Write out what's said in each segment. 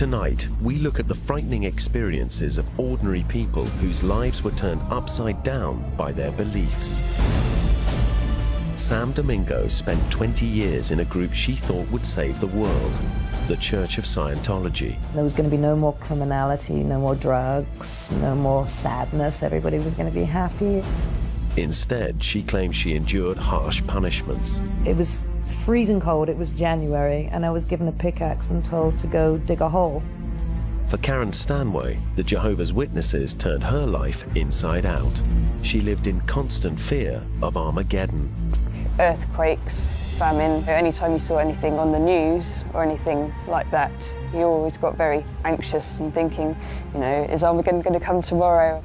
Tonight, we look at the frightening experiences of ordinary people whose lives were turned upside down by their beliefs. Sam Domingo spent 20 years in a group she thought would save the world, the Church of Scientology. There was going to be no more criminality, no more drugs, no more sadness. Everybody was going to be happy. Instead, she claims she endured harsh punishments. It was freezing cold, it was January, and I was given a pickaxe and told to go dig a hole. For Karen Stanway, the Jehovah's Witnesses turned her life inside out. She lived in constant fear of Armageddon. Earthquakes, famine. Anytime you saw anything on the news or anything like that, you always got very anxious and thinking, you know, is Armageddon going to come tomorrow?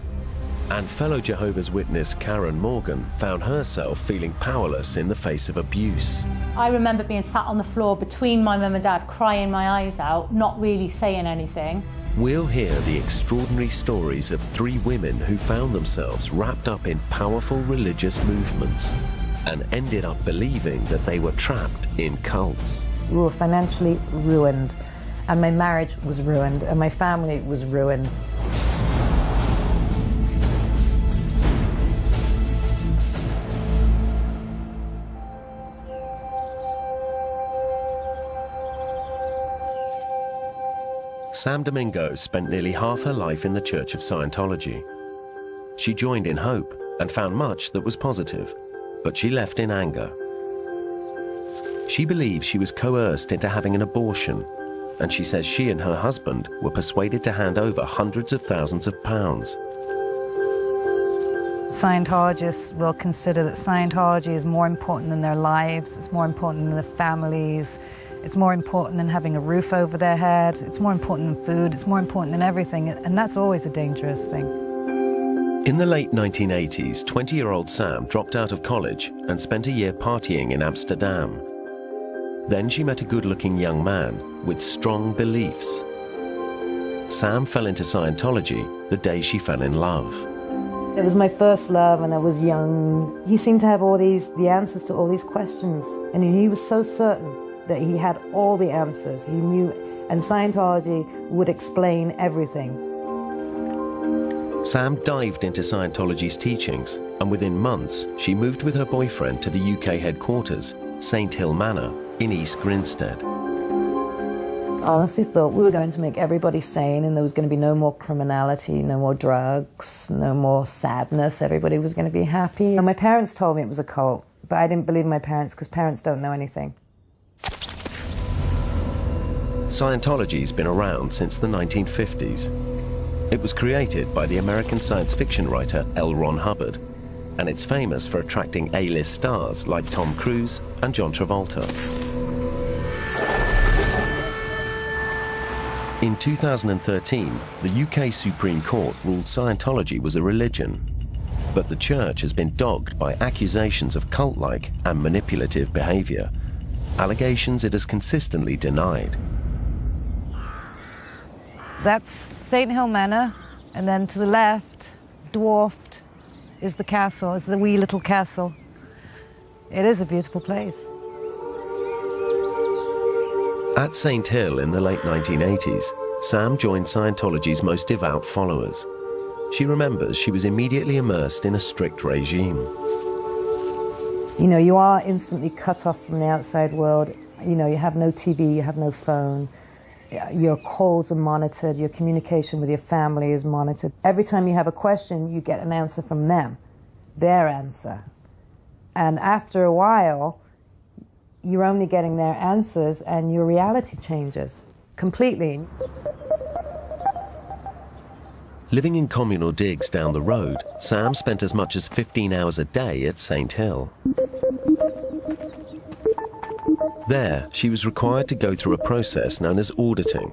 And fellow Jehovah's Witness Karen Morgan found herself feeling powerless in the face of abuse. I remember being sat on the floor between my mum and dad, crying my eyes out, not really saying anything. We'll hear the extraordinary stories of 3 women who found themselves wrapped up in powerful religious movements and ended up believing that they were trapped in cults. We were financially ruined, and my marriage was ruined, and my family was ruined. Sam Domingo spent nearly half her life in the Church of Scientology. She joined in hope and found much that was positive, but she left in anger. She believes she was coerced into having an abortion, and she says she and her husband were persuaded to hand over hundreds of thousands of pounds. Scientologists will consider that Scientology is more important than their lives, it's more important than their families, it's more important than having a roof over their head, it's more important than food, it's more important than everything, and that's always a dangerous thing. In the late 1980s, 20-year-old Sam dropped out of college and spent a year partying in Amsterdam. Then she met a good-looking young man with strong beliefs. Sam fell into Scientology the day she fell in love. It was my first love, and I was young. He seemed to have the answers to all these questions, and he was so certain that he had all the answers. He knew, and Scientology would explain everything. Sam dived into Scientology's teachings, and within months, she moved with her boyfriend to the UK headquarters, St Hill Manor, in East Grinstead. I honestly thought we were going to make everybody sane, and there was going to be no more criminality, no more drugs, no more sadness. Everybody was going to be happy. And my parents told me it was a cult, but I didn't believe my parents because parents don't know anything. Scientology's been around since the 1950s. It was created by the American science fiction writer L. Ron Hubbard, and it's famous for attracting A-list stars like Tom Cruise and John Travolta. In 2013, the UK Supreme Court ruled Scientology was a religion, but the church has been dogged by accusations of cult-like and manipulative behavior, allegations it has consistently denied. That's St Hill Manor, and then to the left, dwarfed, is the castle, is the wee little castle. It is a beautiful place. At St Hill in the late 1980s, Sam joined Scientology's most devout followers. She remembers she was immediately immersed in a strict regime. You know, you are instantly cut off from the outside world. You know, you have no TV, you have no phone. Your calls are monitored, your communication with your family is monitored. Every time you have a question, you get an answer from them, their answer. And after a while, you're only getting their answers and your reality changes completely. Living in communal digs down the road, Sam spent as much as 15 hours a day at St Hill. There, she was required to go through a process known as auditing,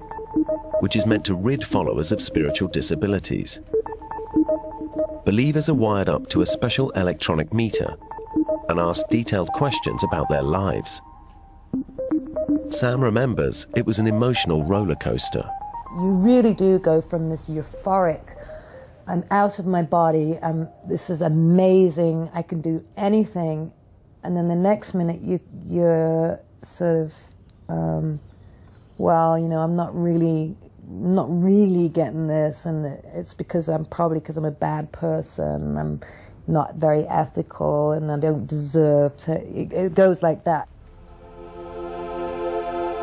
which is meant to rid followers of spiritual disabilities. Believers are wired up to a special electronic meter and asked detailed questions about their lives. Sam remembers it was an emotional roller coaster. You really do go from this euphoric, I'm out of my body, this is amazing, I can do anything, and then the next minute you're sort of, well, you know, I'm not really not really getting this, and it's because I'm a bad person, I'm not very ethical, and I don't deserve to. It goes like that.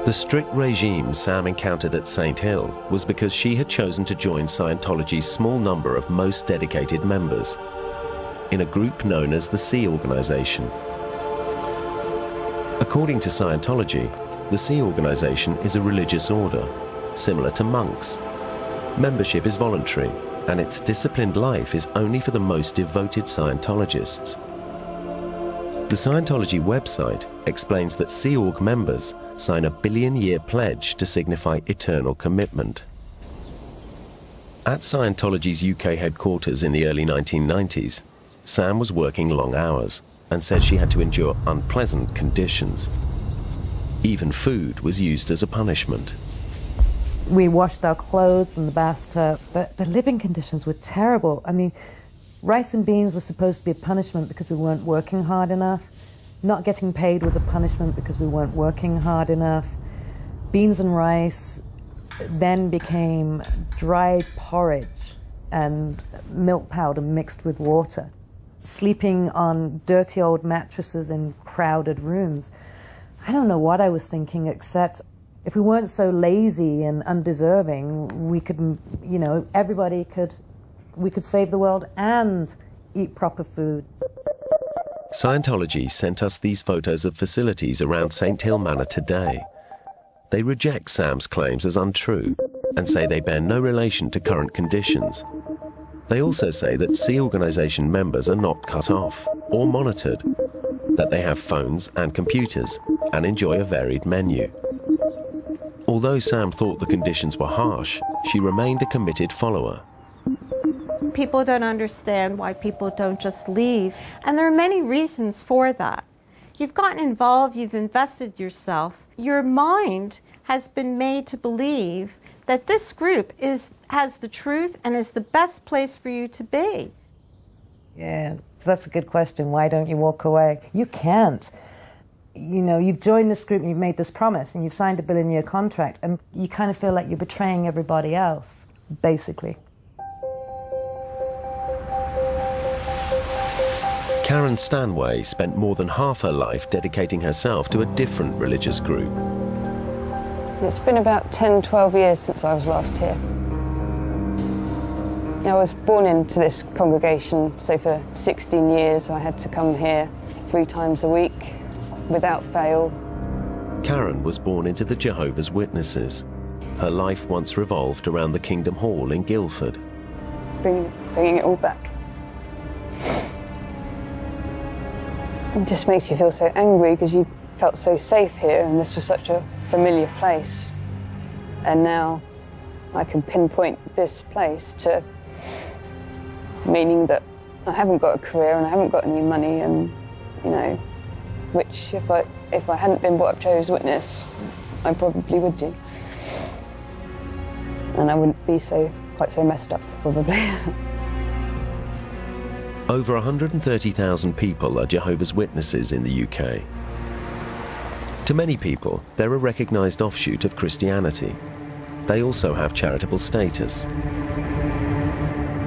The strict regime Sam encountered at St. Hill was because she had chosen to join Scientology's small number of most dedicated members in a group known as the Sea Organization. According to Scientology, the Sea Organization is a religious order, similar to monks. Membership is voluntary, and its disciplined life is only for the most devoted Scientologists. The Scientology website explains that Sea Org members sign a billion-year pledge to signify eternal commitment. At Scientology's UK headquarters in the early 1990s, Sam was working long hours and said she had to endure unpleasant conditions. Even food was used as a punishment. We washed our clothes in the bathtub, but the living conditions were terrible. I mean, rice and beans were supposed to be a punishment because we weren't working hard enough. Not getting paid was a punishment because we weren't working hard enough. Beans and rice then became dried porridge and milk powder mixed with water. Sleeping on dirty old mattresses in crowded rooms. I don't know what I was thinking, except if we weren't so lazy and undeserving, we could, you know, we could save the world and eat proper food. Scientology sent us these photos of facilities around St. Hill Manor today. They reject Sam's claims as untrue and say they bear no relation to current conditions. They also say that Sea Organization members are not cut off or monitored, that they have phones and computers and enjoy a varied menu. Although Sam thought the conditions were harsh, she remained a committed follower. People don't understand why people don't just leave, and there are many reasons for that. You've gotten involved, you've invested yourself. Your mind has been made to believe that this group has the truth and is the best place for you to be. Yeah, that's a good question. Why don't you walk away? You can't. You know, you've joined this group and you've made this promise and you've signed a billion-year contract, and you kind of feel like you're betraying everybody else, basically. Karen Stanway spent more than half her life dedicating herself to a different religious group. It's been about 10, 12 years since I was last here. I was born into this congregation, so for 16 years I had to come here 3 times a week, without fail. Karen was born into the Jehovah's Witnesses. Her life once revolved around the Kingdom Hall in Guildford. Bringing it all back. It just makes you feel so angry because you felt so safe here and this was such a familiar place. And now I can pinpoint this place to meaning that I haven't got a career and I haven't got any money, and, you know, which if I hadn't been brought up Jehovah's Witness, I probably would do. And I wouldn't be quite so messed up, probably. Over 130,000 people are Jehovah's Witnesses in the UK. To many people, they're a recognised offshoot of Christianity. They also have charitable status.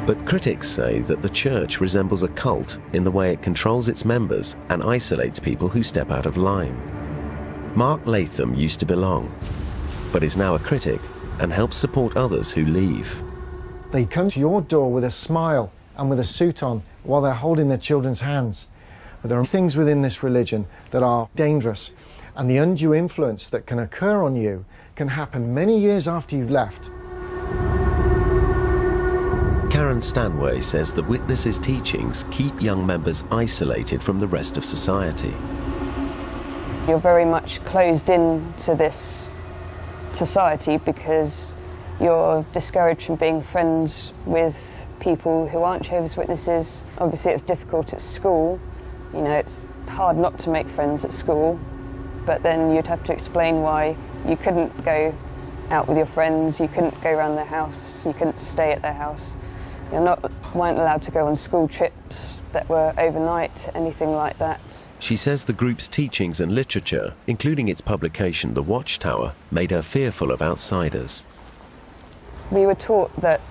But critics say that the church resembles a cult in the way it controls its members and isolates people who step out of line. Mark Latham used to belong, but is now a critic and helps support others who leave. They come to your door with a smile and with a suit on while they're holding their children's hands. But there are things within this religion that are dangerous, and the undue influence that can occur on you can happen many years after you've left. Karen Stanway says the Witnesses' teachings keep young members isolated from the rest of society. You're very much closed in to this society because you're discouraged from being friends with people who aren't Jehovah's Witnesses. Obviously it's difficult at school. You know, it's hard not to make friends at school, but then you'd have to explain why you couldn't go out with your friends, you couldn't go around their house, you couldn't stay at their house. You weren't allowed to go on school trips that were overnight, anything like that. She says the group's teachings and literature, including its publication The Watchtower, made her fearful of outsiders. We were taught that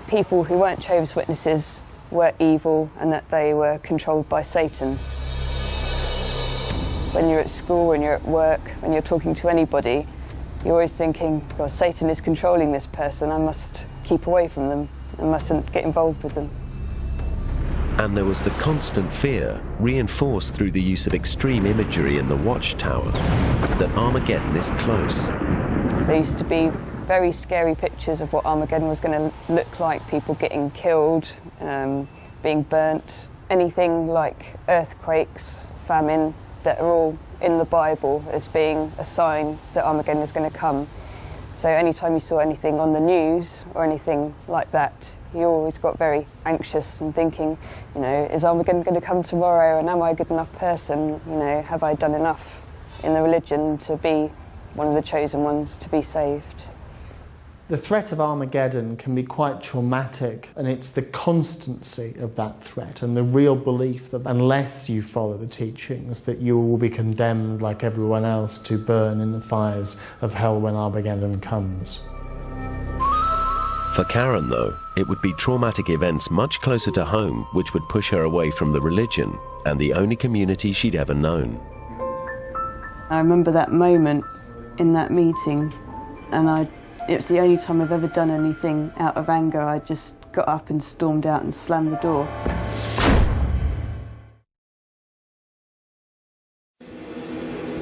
people who weren't Jehovah's Witnesses were evil and that they were controlled by Satan. When you're at school, when you're at work, when you're talking to anybody, you're always thinking, well, Satan is controlling this person, I must keep away from them, I mustn't get involved with them. And there was the constant fear, reinforced through the use of extreme imagery in the watchtower, that Armageddon is close. There used to be very scary pictures of what Armageddon was going to look like, people getting killed, being burnt, anything like earthquakes, famine, that are all in the Bible as being a sign that Armageddon is going to come. So anytime you saw anything on the news or anything like that, you always got very anxious and thinking, you know, is Armageddon going to come tomorrow, and am I a good enough person? You know, have I done enough in the religion to be one of the chosen ones to be saved? The threat of Armageddon can be quite traumatic, and it's the constancy of that threat and the real belief that unless you follow the teachings, that you will be condemned like everyone else to burn in the fires of hell when Armageddon comes. For Karen, though, it would be traumatic events much closer to home which would push her away from the religion and the only community she'd ever known. I remember that moment in that meeting, and it's the only time I've ever done anything out of anger. I just got up and stormed out and slammed the door.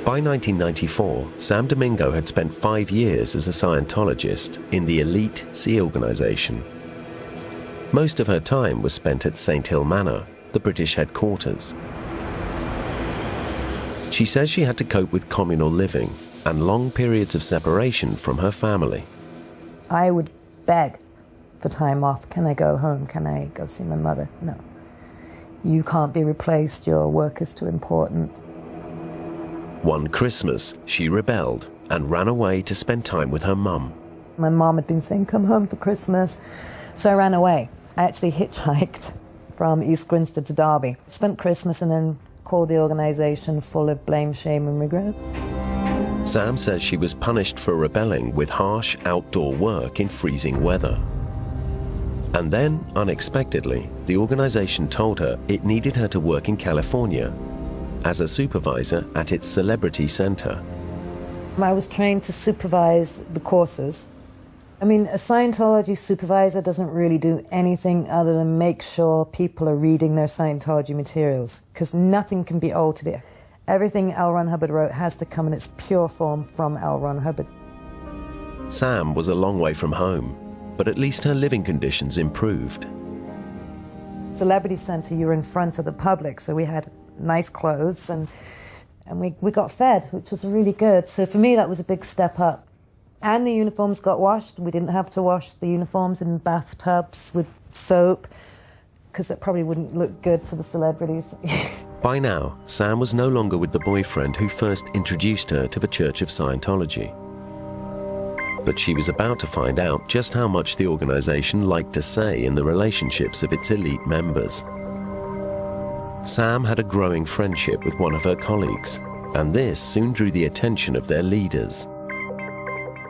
By 1994, Sam Domingo had spent 5 years as a Scientologist in the elite Sea Organization. Most of her time was spent at St. Hill Manor, the British headquarters. She says she had to cope with communal living and long periods of separation from her family. I would beg for time off. Can I go home? Can I go see my mother? No. You can't be replaced. Your work is too important. One Christmas, she rebelled and ran away to spend time with her mum. My mom had been saying, come home for Christmas. So I ran away. I actually hitchhiked from East Grinstead to Derby. Spent Christmas and then called the organisation full of blame, shame and regret. Sam says she was punished for rebelling with harsh outdoor work in freezing weather. And then, unexpectedly, the organisation told her it needed her to work in California as a supervisor at its celebrity centre. I was trained to supervise the courses. I mean, a Scientology supervisor doesn't really do anything other than make sure people are reading their Scientology materials, because nothing can be altered. Everything L. Ron Hubbard wrote has to come in its pure form from L. Ron Hubbard. Sam was a long way from home, but at least her living conditions improved. Celebrity Centre, you were in front of the public, so we had nice clothes and we got fed, which was really good. So for me, that was a big step up. And the uniforms got washed. We didn't have to wash the uniforms in bathtubs with soap, because it probably wouldn't look good to the celebrities. By now, Sam was no longer with the boyfriend who first introduced her to the Church of Scientology. But she was about to find out just how much the organization liked to say in the relationships of its elite members. Sam had a growing friendship with one of her colleagues, and this soon drew the attention of their leaders.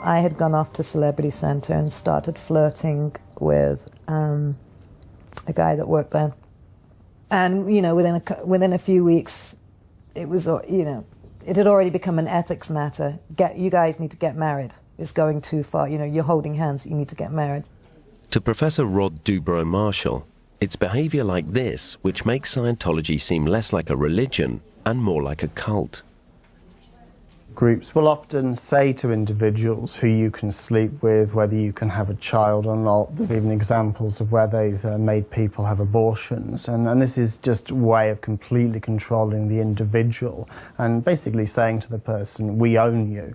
I had gone off to Celebrity Centre and started flirting with a guy that worked there. And, you know, within a few weeks, it was, you know, it had already become an ethics matter. You guys need to get married. It's going too far. You know, you're holding hands, you need to get married. To Professor Rod Dubrow-Marshall, it's behavior like this which makes Scientology seem less like a religion and more like a cult. Groups will often say to individuals who you can sleep with, whether you can have a child or not. There's even examples of where they've made people have abortions. And this is just a way of completely controlling the individual and basically saying to the person, we own you.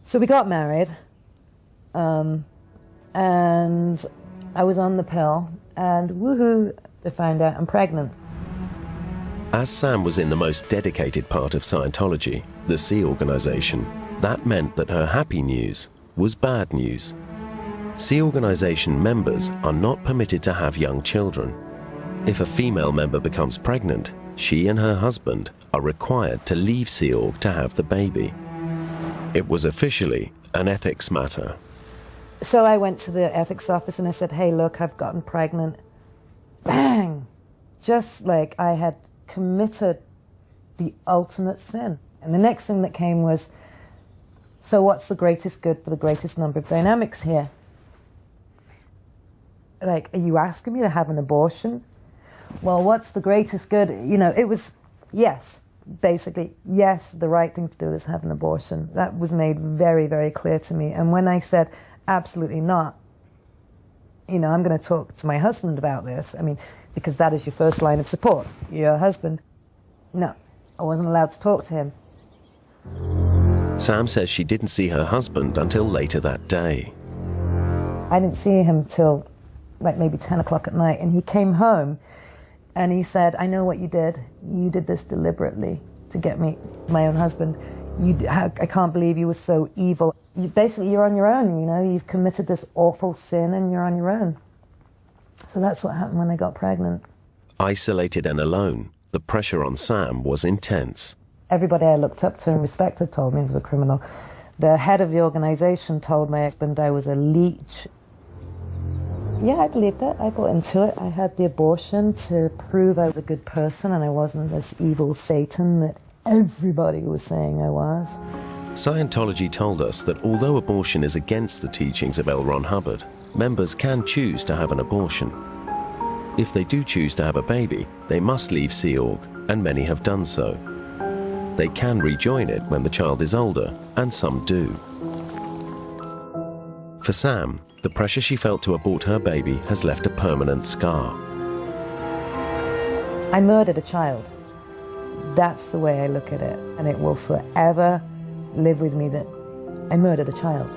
So we got married, and I was on the pill, and woohoo, I found out I'm pregnant. As Sam was in the most dedicated part of Scientology, the Sea Organization, that meant that her happy news was bad news. Sea Organization members are not permitted to have young children. If a female member becomes pregnant, she and her husband are required to leave Sea Org to have the baby. It was officially an ethics matter. So I went to the ethics office and I said, hey, look, I've gotten pregnant. Bang! Just like I had committed the ultimate sin. And the next thing that came was, so what's the greatest good for the greatest number of dynamics here? Like, are you asking me to have an abortion? Well, what's the greatest good? You know, it was, yes, basically, yes, the right thing to do is have an abortion. That was made very, very clear to me. And when I said, absolutely not, you know, I'm going to talk to my husband about this, I mean, because that is your first line of support, your husband. No, I wasn't allowed to talk to him. Sam says she didn't see her husband until later that day. I didn't see him till like maybe 10 o'clock at night, and he came home and he said, I know what you did. You did this deliberately to get me, my own husband. I can't believe you were so evil. Basically, you're on your own, you know. You've committed this awful sin and you're on your own. So that's what happened when I got pregnant. Isolated and alone, the pressure on Sam was intense. Everybody I looked up to and respected told me I was a criminal. The head of the organization told my husband I was a leech. Yeah, I believed it. I bought into it. I had the abortion to prove I was a good person and I wasn't this evil Satan that everybody was saying I was. Scientology told us that although abortion is against the teachings of L. Ron Hubbard, members can choose to have an abortion. If they do choose to have a baby, they must leave Sea Org, and many have done so. They can rejoin it when the child is older, and some do. For Sam, the pressure she felt to abort her baby has left a permanent scar. I murdered a child. That's the way I look at it, and it will forever live with me that I murdered a child.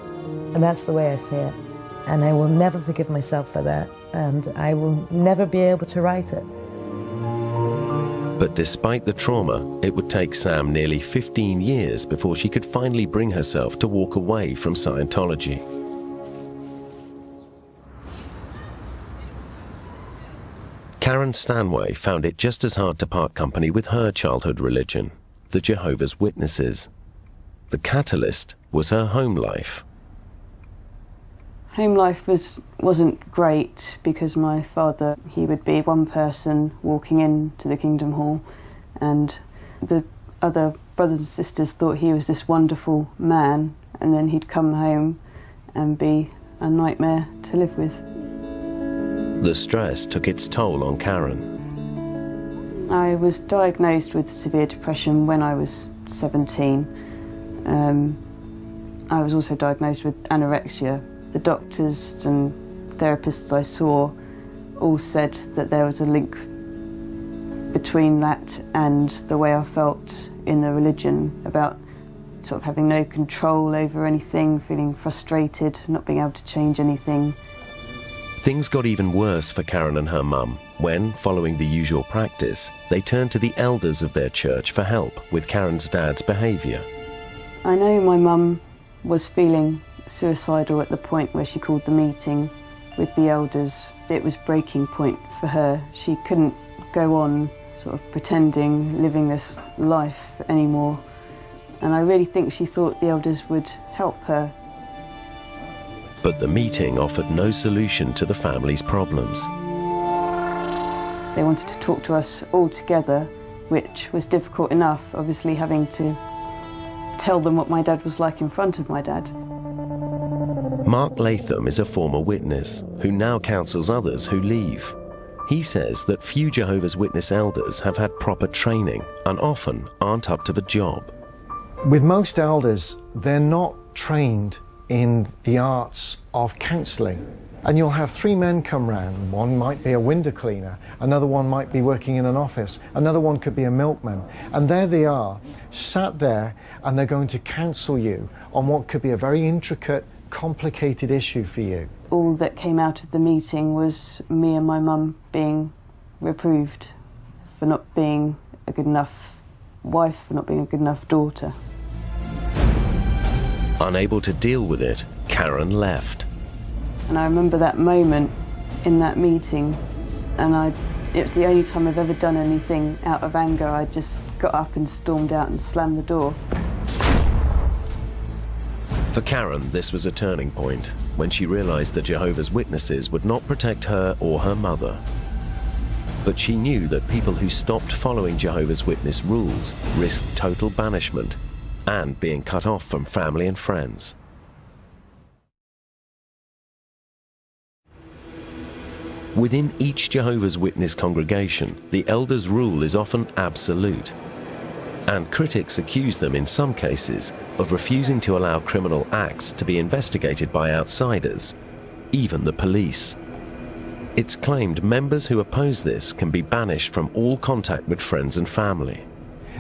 And that's the way I see it. And I will never forgive myself for that, and I will never be able to right it. But despite the trauma, it would take Sam nearly 15 years before she could finally bring herself to walk away from Scientology. Karen Stanway found it just as hard to part company with her childhood religion, the Jehovah's Witnesses. The catalyst was her home life. Home life wasn't great because my father, he would be one person walking into the Kingdom Hall, and the other brothers and sisters thought he was this wonderful man, and then he'd come home and be a nightmare to live with. The stress took its toll on Karen. I was diagnosed with severe depression when I was 17. I was also diagnosed with anorexia. The doctors and therapists I saw all said that there was a link between that and the way I felt in the religion, about sort of having no control over anything, feeling frustrated, not being able to change anything. Things got even worse for Karen and her mum when, following the usual practice, they turned to the elders of their church for help with Karen's dad's behaviour. I know my mum was feeling suicidal at the point where she called the meeting with the elders. It was breaking point for her. She couldn't go on sort of pretending, living this life anymore. And I really think she thought the elders would help her. But the meeting offered no solution to the family's problems. They wanted to talk to us all together, which was difficult enough, obviously having to tell them what my dad was like in front of my dad. Mark Latham is a former witness who now counsels others who leave. He says that few Jehovah's Witness elders have had proper training and often aren't up to the job. With most elders, they're not trained in the arts of counselling. And you'll have three men come round. One might be a window cleaner, another one might be working in an office, another one could be a milkman. And there they are, sat there, and they're going to counsel you on what could be a very intricate, complicated issue for you. All that came out of the meeting was me and my mum being reproved for not being a good enough wife, for not being a good enough daughter. Unable to deal with it, Karen left. And I remember that moment in that meeting, and it was the only time I've ever done anything out of anger. I just got up and stormed out and slammed the door. For Karen, this was a turning point. when she realized that Jehovah's Witnesses would not protect her or her mother. But she knew that people who stopped following Jehovah's Witness rules risked total banishment and being cut off from family and friends. Within each Jehovah's Witness congregation, the elders' rule is often absolute, and critics accuse them in some cases of refusing to allow criminal acts to be investigated by outsiders, even the police. It's claimed members who oppose this can be banished from all contact with friends and family.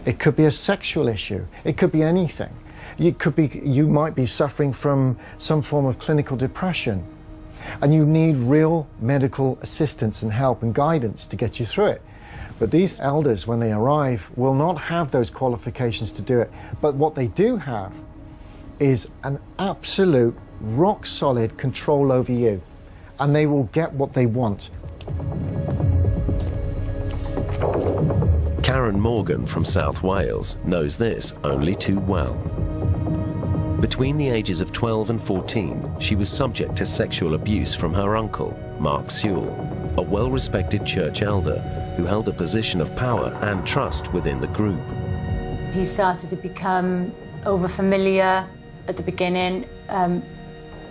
It could be a sexual issue. It could be anything. You might be suffering from some form of clinical depression, and you need real medical assistance and help and guidance to get you through it. But these elders, when they arrive, will not have those qualifications to do it. But what they do have is an absolute, rock-solid control over you, and they will get what they want. Karen Morgan from South Wales knows this only too well. Between the ages of 12 and 14, she was subject to sexual abuse from her uncle, Mark Sewell, a well-respected church elder who held a position of power and trust within the group. He started to become over-familiar at the beginning,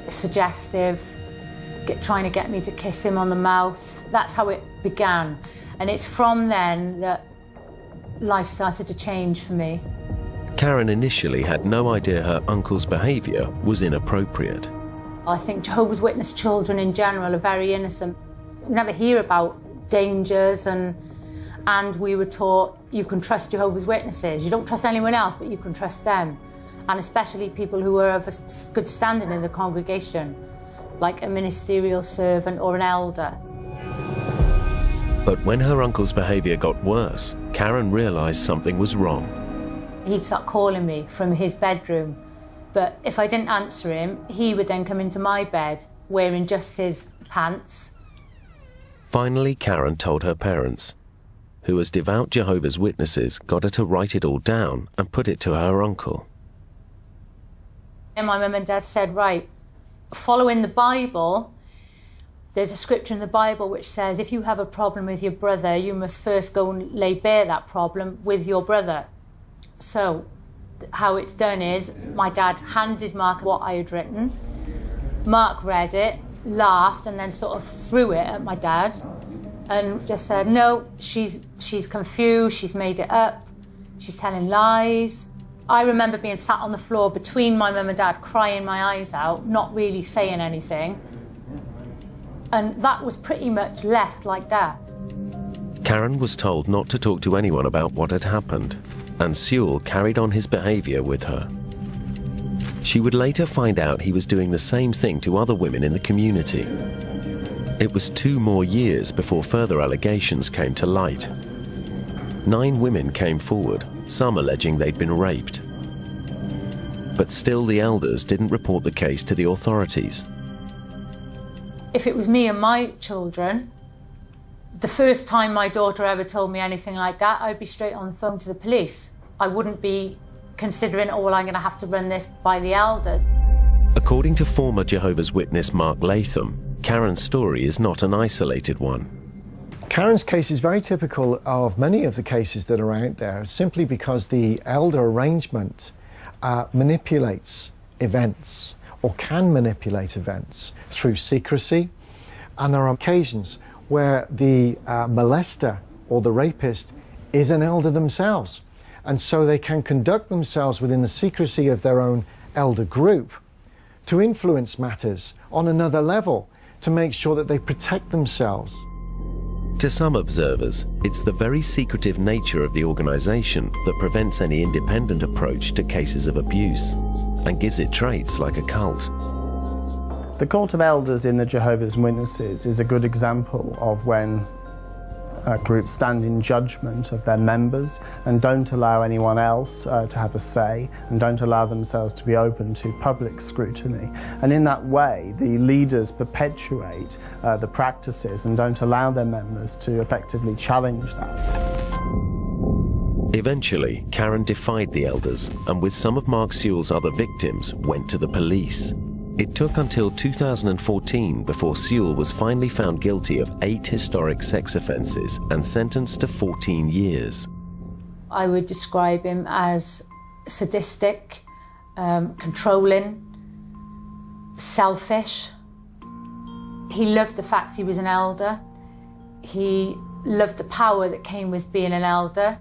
suggestive, trying to get me to kiss him on the mouth. That's how it began. And it's from then that life started to change for me. Karen initially had no idea her uncle's behaviour was inappropriate. I think Jehovah's Witness children in general are very innocent. We never hear about dangers, and we were taught you can trust Jehovah's Witnesses. You don't trust anyone else, but you can trust them. And especially people who are of a good standing in the congregation, like a ministerial servant or an elder. But when her uncle's behaviour got worse, Karen realised something was wrong. He'd start calling me from his bedroom, but if I didn't answer him, he would then come into my bed wearing just his pants. Finally, Karen told her parents, who as devout Jehovah's Witnesses got her to write it all down and put it to her uncle. And my mum and dad said, right, following the Bible, there's a scripture in the Bible which says if you have a problem with your brother, you must first go and lay bare that problem with your brother. So how it's done is my dad handed Mark what I had written. Mark read it, laughed, and then sort of threw it at my dad and just said, no, she's confused, she's made it up, she's telling lies. I remember being sat on the floor between my mum and dad, crying my eyes out, not really saying anything. And that was pretty much left like that. Karen was told not to talk to anyone about what had happened, and Sewell carried on his behaviour with her. She would later find out he was doing the same thing to other women in the community. It was 2 more years before further allegations came to light. 9 women came forward, some alleging they'd been raped. But still the elders didn't report the case to the authorities. If it was me and my children, the first time my daughter ever told me anything like that, I'd be straight on the phone to the police. I wouldn't be considering, oh, well, I'm going to have to run this by the elders. According to former Jehovah's Witness Mark Latham, Karen's story is not an isolated one. Karen's case is very typical of many of the cases that are out there, simply because the elder arrangement manipulates events, or can manipulate events, through secrecy, and there are occasions where the molester or the rapist is an elder themselves, and so they can conduct themselves within the secrecy of their own elder group to influence matters on another level, to make sure that they protect themselves. To some observers, it's the very secretive nature of the organisation that prevents any independent approach to cases of abuse and gives it traits like a cult. The cult of elders in the Jehovah's Witnesses is a good example of when groups stand in judgment of their members and don't allow anyone else to have a say, and don't allow themselves to be open to public scrutiny. And in that way, the leaders perpetuate the practices and don't allow their members to effectively challenge that. Eventually, Karen defied the elders and with some of Mark Sewell's other victims went to the police. It took until 2014 before Sewell was finally found guilty of 8 historic sex offences and sentenced to 14 years. I would describe him as sadistic, controlling, selfish. He loved the fact he was an elder. He loved the power that came with being an elder.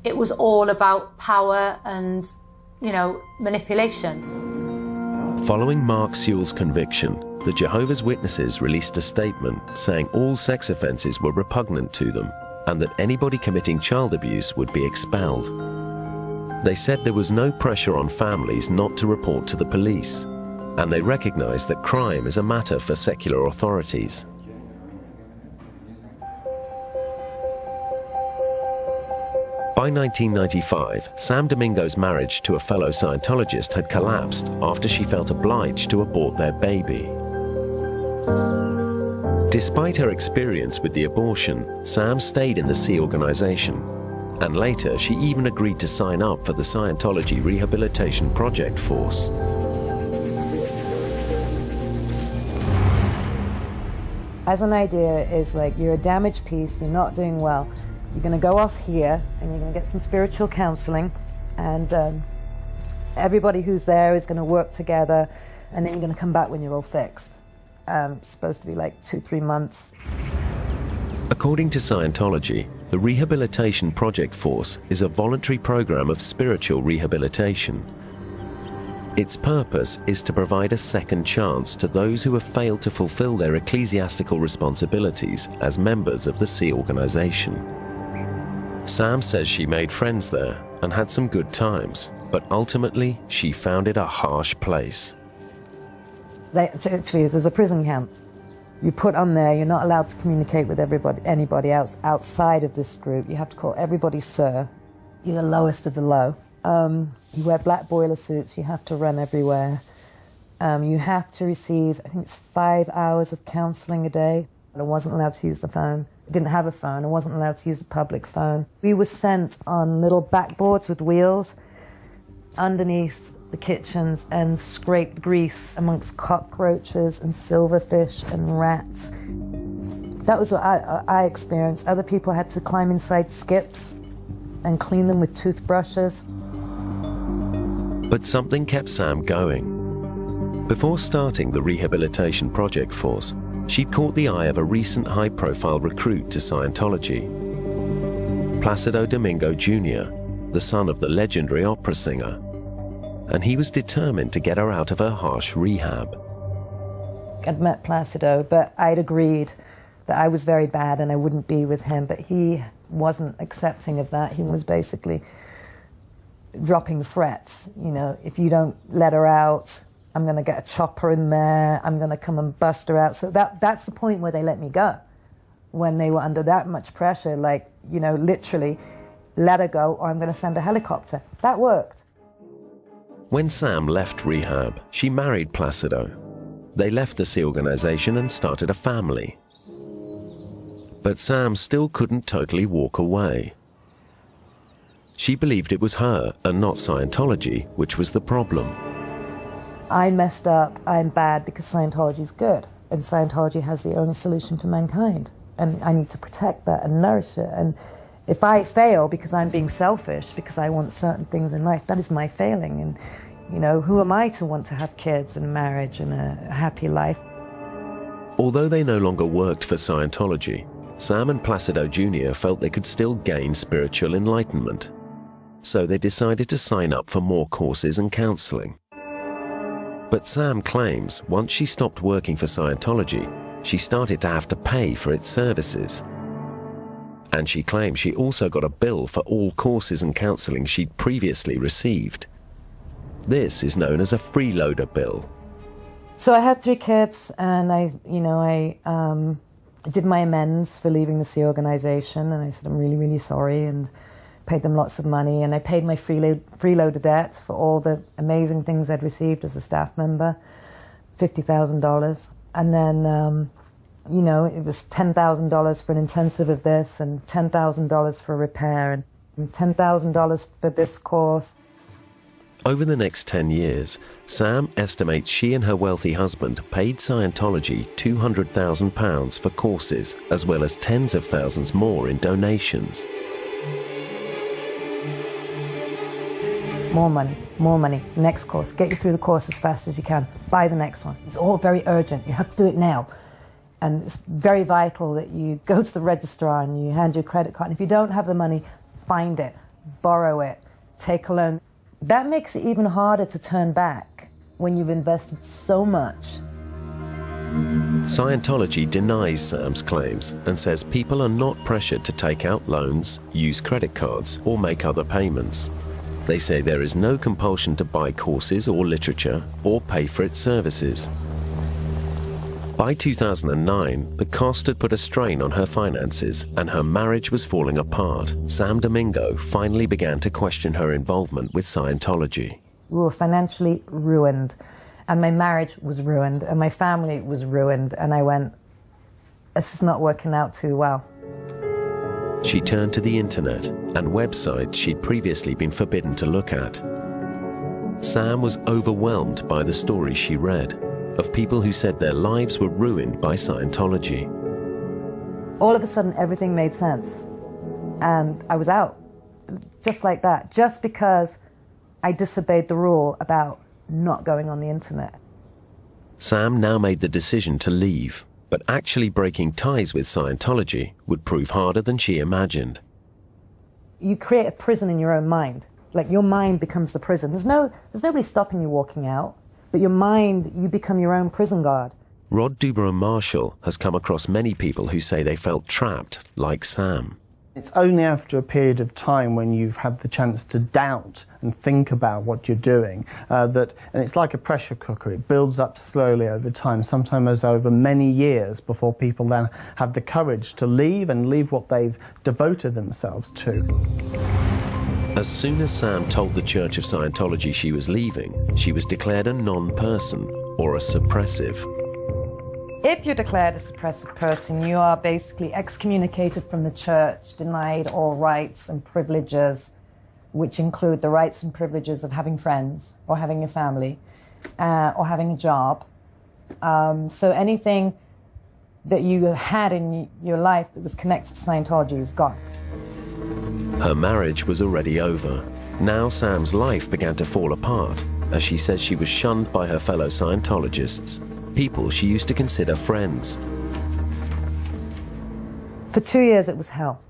It was all about power and, manipulation. Following Mark Sewell's conviction, the Jehovah's Witnesses released a statement saying all sex offences were repugnant to them and that anybody committing child abuse would be expelled. They said there was no pressure on families not to report to the police, and they recognised that crime is a matter for secular authorities. By 1995, Sam Domingo's marriage to a fellow Scientologist had collapsed after she felt obliged to abort their baby. Despite her experience with the abortion, Sam stayed in the Sea organization, and later she even agreed to sign up for the Scientology Rehabilitation Project Force. As an idea is like, you're a damaged piece, you're not doing well. You're going to go off here and you're going to get some spiritual counseling, and everybody who's there is going to work together, and then you're going to come back when you're all fixed. It's supposed to be like 2-3 months. According to Scientology, the Rehabilitation Project Force is a voluntary program of spiritual rehabilitation. Its purpose is to provide a second chance to those who have failed to fulfill their ecclesiastical responsibilities as members of the Sea organization. Sam says she made friends there and had some good times, but ultimately she found it a harsh place. Actually, there's a prison camp. You put on there, you're not allowed to communicate with anybody else outside of this group. You have to call everybody sir. You're the lowest of the low. You wear black boiler suits, you have to run everywhere. You have to receive, I think it's 5 hours of counseling a day. I wasn't allowed to use the phone. I didn't have a phone. I wasn't allowed to use the public phone. We were sent on little backboards with wheels underneath the kitchens and scraped grease amongst cockroaches and silverfish and rats. That was what I experienced. Other people had to climb inside skips and clean them with toothbrushes. But something kept Sam going. Before starting the Rehabilitation Project Force, she'd caught the eye of a recent high-profile recruit to Scientology. Placido Domingo Jr., the son of the legendary opera singer, and he was determined to get her out of her harsh rehab. I'd met Placido, but I'd agreed that I was very bad and I wouldn't be with him, but he wasn't accepting of that. He was basically dropping threats. If you don't let her out, I'm going to get a chopper in there, I'm going to come and bust her out. So that's the point where they let me go. When they were under that much pressure, literally, let her go or I'm going to send a helicopter. That worked. When Sam left rehab, she married Placido. They left the Sea organization and started a family. But Sam still couldn't totally walk away. She believed it was her and not Scientology which was the problem. I messed up, I'm bad because Scientology is good, and Scientology has the only solution for mankind, and I need to protect that and nourish it. And if I fail because I'm being selfish, because I want certain things in life, that is my failing. And who am I to want to have kids and a marriage and a happy life? Although they no longer worked for Scientology, Sam and Placido Jr. felt they could still gain spiritual enlightenment. So they decided to sign up for more courses and counseling. But Sam claims once she stopped working for Scientology, she started to have to pay for its services. And she claims she also got a bill for all courses and counseling she'd previously received. This is known as a freeloader bill. So I had 3 kids, and I did my amends for leaving the Sea organization, and I said I'm really, really sorry, and paid them lots of money, and I paid my freeloader debt for all the amazing things I'd received as a staff member, $50,000. And then, it was $10,000 for an intensive of this, and $10,000 for a repair, and $10,000 for this course. Over the next 10 years, Sam estimates she and her wealthy husband paid Scientology £200,000 for courses, as well as tens of thousands more in donations. More money, more money. Next course. Get you through the course as fast as you can. Buy the next one. It's all very urgent. You have to do it now. And it's very vital that you go to the registrar and you hand your credit card. And if you don't have the money, find it, borrow it, take a loan. That makes it even harder to turn back when you've invested so much. Scientology denies Sam's claims and says people are not pressured to take out loans, use credit cards, or make other payments. They say there is no compulsion to buy courses or literature or pay for its services. By 2009, the cost had put a strain on her finances and her marriage was falling apart. Sam Domingo finally began to question her involvement with Scientology. We were financially ruined, and my marriage was ruined, and my family was ruined, and I went, this is not working out too well. She turned to the internet and websites she'd previously been forbidden to look at. Sam was overwhelmed by the stories she read of people who said their lives were ruined by Scientology. All of a sudden, everything made sense, and I was out, just like that, just because I disobeyed the rule about not going on the internet. Sam now made the decision to leave, but actually breaking ties with Scientology would prove harder than she imagined. You create a prison in your own mind. Like, your mind becomes the prison. There's nobody stopping you walking out, but your mind, you become your own prison guard. Rod Dubrow-Marshall has come across many people who say they felt trapped, like Sam. It's only after a period of time when you've had the chance to doubt and think about what you're doing and it's like a pressure cooker, it builds up slowly over time, sometimes over many years before people then have the courage to leave and leave what they've devoted themselves to. As soon as Sam told the Church of Scientology she was leaving, she was declared a non-person, or a suppressive. If you're declared a suppressive person, you are basically excommunicated from the church, denied all rights and privileges, which include the rights and privileges of having friends, or having a family, or having a job. So anything that you had in your life that was connected to Scientology is gone. Her marriage was already over. Now Sam's life began to fall apart, as she says she was shunned by her fellow Scientologists, people she used to consider friends. For 2 years it was hell.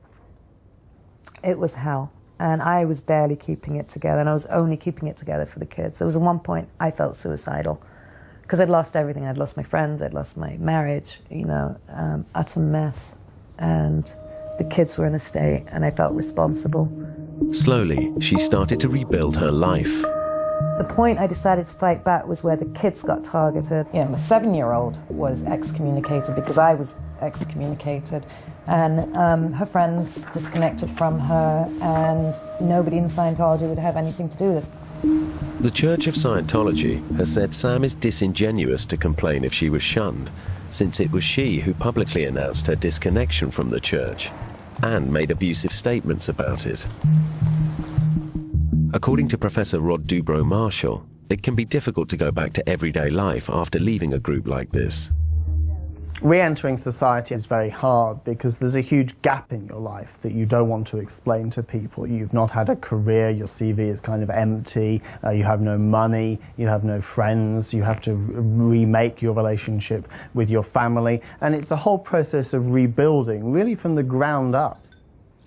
It was hell. And I was barely keeping it together, and I was only keeping it together for the kids. There was one point I felt suicidal, because I'd lost everything. I'd lost my friends, I'd lost my marriage, utter mess. And the kids were in a state, and I felt responsible. Slowly, she started to rebuild her life. The point I decided to fight back was where the kids got targeted. My 7-year-old was excommunicated because I was excommunicated, and her friends disconnected from her, and nobody in Scientology would have anything to do with this. The Church of Scientology has said Sam is disingenuous to complain if she was shunned, since it was she who publicly announced her disconnection from the church and made abusive statements about it. According to Professor Rod Dubrow-Marshall, it can be difficult to go back to everyday life after leaving a group like this. Re-entering society is very hard because there's a huge gap in your life that you don't want to explain to people. You've not had a career, your CV is kind of empty, you have no money, you have no friends, you have to remake your relationship with your family, and it's a whole process of rebuilding, really from the ground up.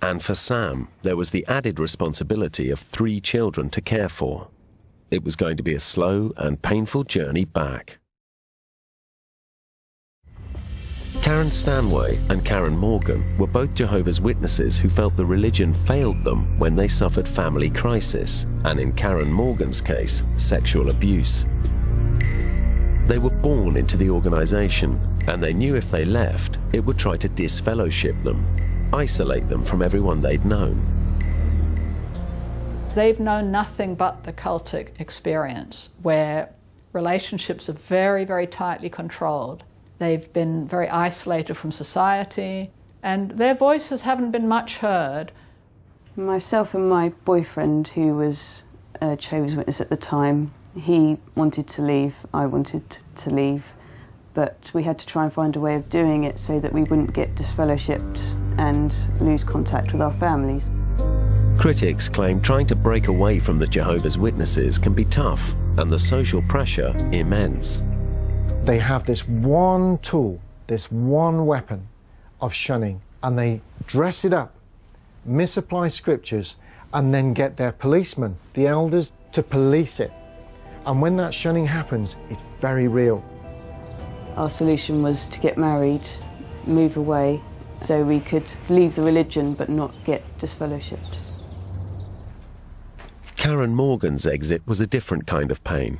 And for Sam, there was the added responsibility of 3 children to care for. It was going to be a slow and painful journey back. Karen Stanway and Karen Morgan were both Jehovah's Witnesses who felt the religion failed them when they suffered family crisis, and in Karen Morgan's case, sexual abuse. They were born into the organization, and they knew if they left, it would try to disfellowship them, isolate them from everyone they'd known. They've known nothing but the cultic experience, where relationships are very, very tightly controlled. They've been very isolated from society, and their voices haven't been much heard. Myself and my boyfriend, who was a Jehovah's Witness at the time. He wanted to leave, I wanted to leave, but we had to try and find a way of doing it so that we wouldn't get disfellowshipped and lose contact with our families. Critics claim trying to break away from the Jehovah's Witnesses can be tough and the social pressure immense. They have this one tool, this one weapon of shunning, and they dress it up, misapply scriptures, and then get their policemen, the elders, to police it. And when that shunning happens, it's very real. Our solution was to get married, move away, so we could leave the religion but not get disfellowshipped. Karen Morgan's exit was a different kind of pain.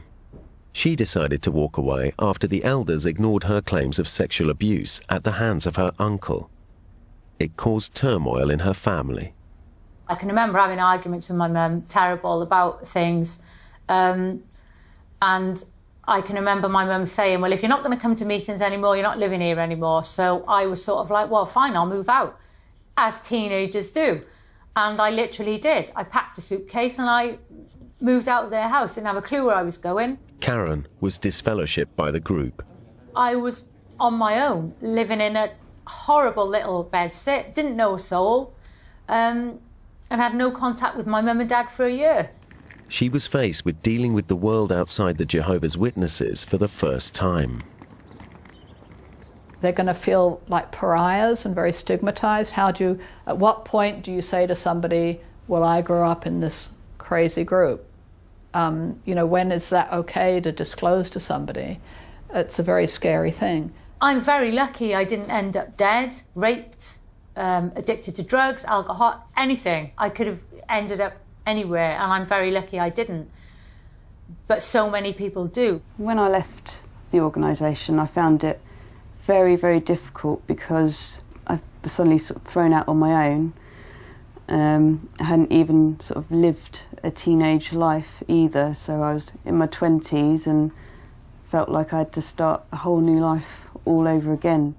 She decided to walk away after the elders ignored her claims of sexual abuse at the hands of her uncle. It caused turmoil in her family. I can remember having arguments with my mum, terrible, about things. And I can remember my mum saying, well, if you're not going to come to meetings anymore, you're not living here anymore. So I was sort of like, well, fine, I'll move out, as teenagers do. And I literally did. I packed a suitcase and I moved out of their house, didn't have a clue where I was going. Karen was disfellowshipped by the group. I was on my own, living in a horrible little bedsit, didn't know a soul, and had no contact with my mum and dad for a year. She was faced with dealing with the world outside the Jehovah's Witnesses for the first time. They're going to feel like pariahs and very stigmatized. At what point do you say to somebody, well, I grew up in this crazy group? You know, when is that okay to disclose to somebody? It's a very scary thing. I'm very lucky I didn't end up dead, raped, addicted to drugs, alcohol, anything. I could have ended up anywhere, and I'm very lucky I didn't. But so many people do. When I left the organisation, I found it very, very difficult because I was suddenly sort of thrown out on my own. I hadn't even sort of lived a teenage life either, so I was in my 20s and felt like I had to start a whole new life all over again.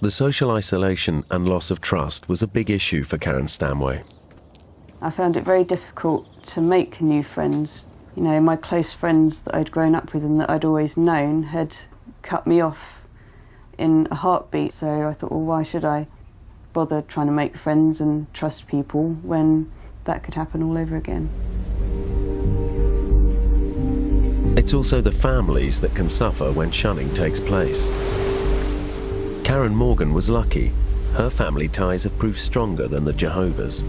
The social isolation and loss of trust was a big issue for Karen Stanway. I found it very difficult to make new friends. You know, my close friends that I'd grown up with and that I'd always known had cut me off in a heartbeat, so I thought, well, why should I bother trying to make friends and trust people when that could happen all over again? It's also the families that can suffer when shunning takes place. Karen Morgan was lucky. Her family ties have proved stronger than the Jehovah's.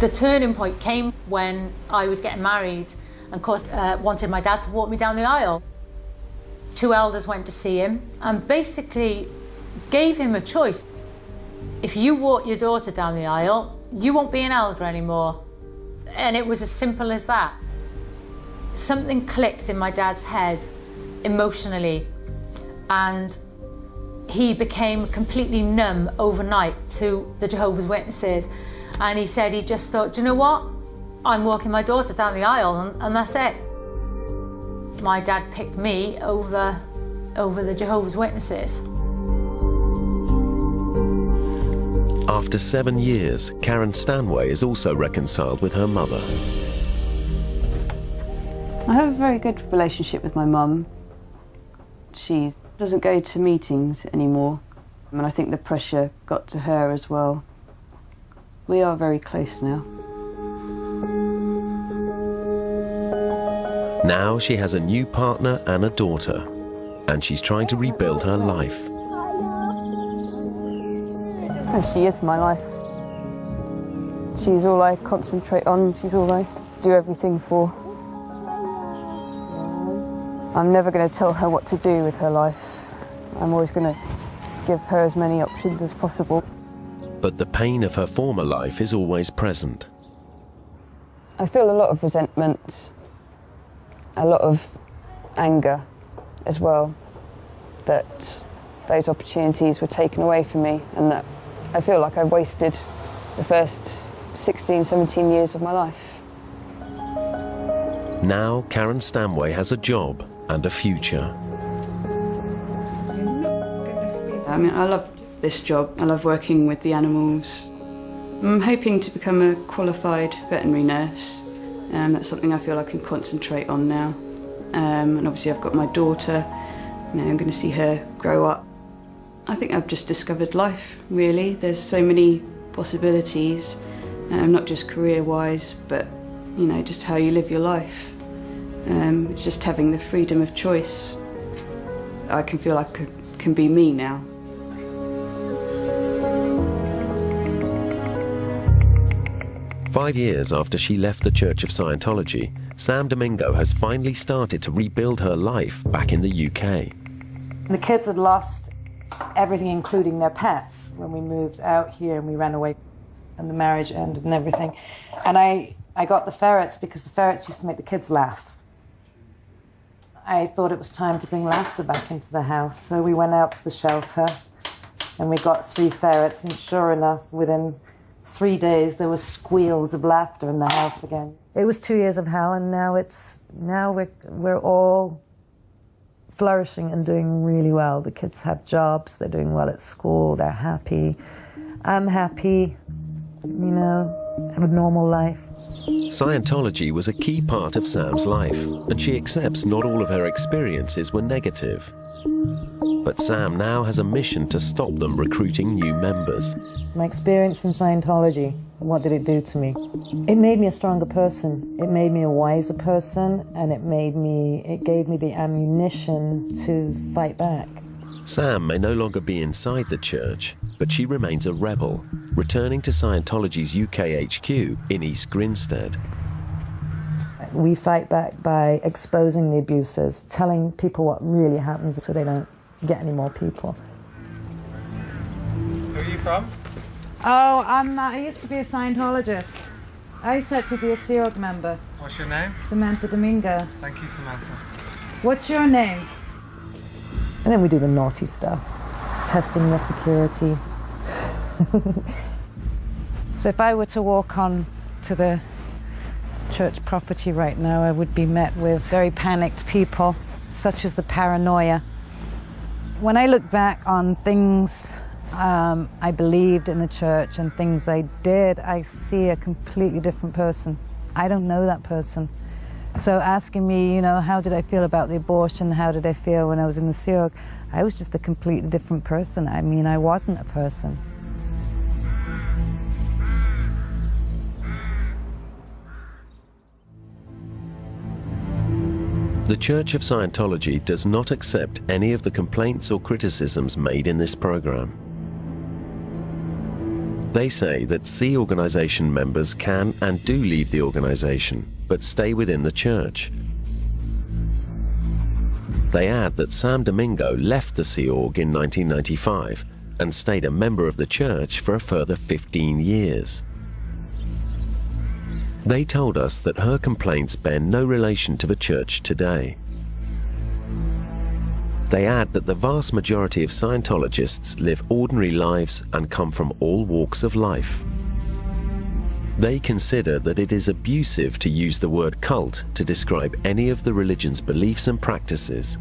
The turning point came when I was getting married and, of course, wanted my dad to walk me down the aisle. 2 elders went to see him and basically gave him a choice. If you walk your daughter down the aisle, you won't be an elder anymore. And it was as simple as that. Something clicked in my dad's head emotionally, and he became completely numb overnight to the Jehovah's Witnesses. And he said he just thought, do you know what? I'm walking my daughter down the aisle and that's it. My dad picked me over the Jehovah's Witnesses. After 7 years, Karen Stanway is also reconciled with her mother. I have a very good relationship with my mum. She doesn't go to meetings anymore, and I think the pressure got to her as well. We are very close now. Now she has a new partner and a daughter, and she's trying to rebuild her life. And she is my life. She's all I concentrate on, she's all I do everything for. I'm never going to tell her what to do with her life. I'm always going to give her as many options as possible. But the pain of her former life is always present. I feel a lot of resentment, a lot of anger as well, that those opportunities were taken away from me, and that I feel like I wasted the first 16, 17 years of my life. Now Karen Stanway has a job and a future. I mean, I love this job. I love working with the animals. I'm hoping to become a qualified veterinary nurse. That's something I feel I can concentrate on now. And obviously I've got my daughter. You know, I'm going to see her grow up. I think I've just discovered life, really. There's so many possibilities, not just career-wise, but, you know, just how you live your life. It's just having the freedom of choice. I can feel I can be me now. 5 years after she left the Church of Scientology, Sam Domingo has finally started to rebuild her life back in the UK. The kids had lost everything, including their pets, when we moved out here and we ran away and the marriage ended and everything. And I got the ferrets because the ferrets used to make the kids laugh. I thought it was time to bring laughter back into the house, so we went out to the shelter and we got 3 ferrets, and sure enough, within 3 days there was squeals of laughter in the house again. It was 2 years of hell, and now we're all flourishing and doing really well. The kids have jobs, they're doing well at school, they're happy. I'm happy, you know, have a normal life. Scientology was a key part of Sam's life, and she accepts not all of her experiences were negative. But Sam now has a mission to stop them recruiting new members. My experience in Scientology, what did it do to me? It made me a stronger person. It made me a wiser person, and it gave me the ammunition to fight back. Sam may no longer be inside the church, but she remains a rebel, returning to Scientology's UK HQ in East Grinstead. We fight back by exposing the abusers, telling people what really happens so they don't get any more people. Where are you from? Oh, I used to be a Scientologist. I used to actually be a Sea Org member. What's your name? Samantha Domingo. Thank you, Samantha. What's your name? And then we do the naughty stuff, testing their security. So if I were to walk on to the church property right now, I would be met with very panicked people, such as the paranoia. When I look back on things I believed in the church and things I did, I see a completely different person. I don't know that person. So asking me, you know, how did I feel about the abortion, how did I feel when I was in the Sea Org, I was just a completely different person. I mean, I wasn't a person. The Church of Scientology does not accept any of the complaints or criticisms made in this program. They say that Sea Organization members can and do leave the organization, but stay within the church. They add that Sam Domingo left the Sea Org in 1995 and stayed a member of the church for a further 15 years. They told us that her complaints bear no relation to the church today. They add that the vast majority of Scientologists live ordinary lives and come from all walks of life. They consider that it is abusive to use the word cult to describe any of the religion's beliefs and practices.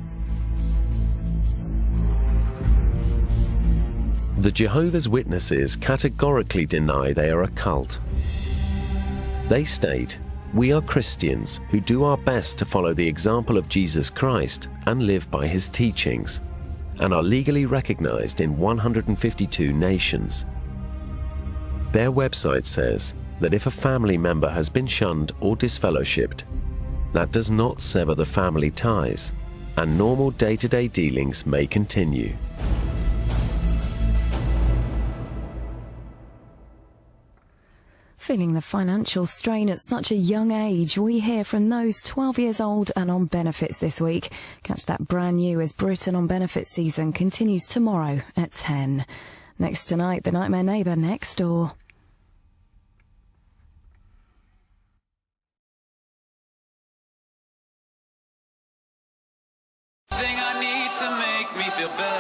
The Jehovah's Witnesses categorically deny they are a cult. They state, "We are Christians who do our best to follow the example of Jesus Christ and live by his teachings, and are legally recognized in 152 nations." Their website says that if a family member has been shunned or disfellowshipped, that does not sever the family ties, and normal day-to-day dealings may continue. Feeling the financial strain at such a young age, we hear from those 12 years old and on benefits this week. Catch that brand new as Britain on Benefits season continues tomorrow at 10. Next tonight, The Nightmare Neighbour Next Door. Thing I need to make me feel better.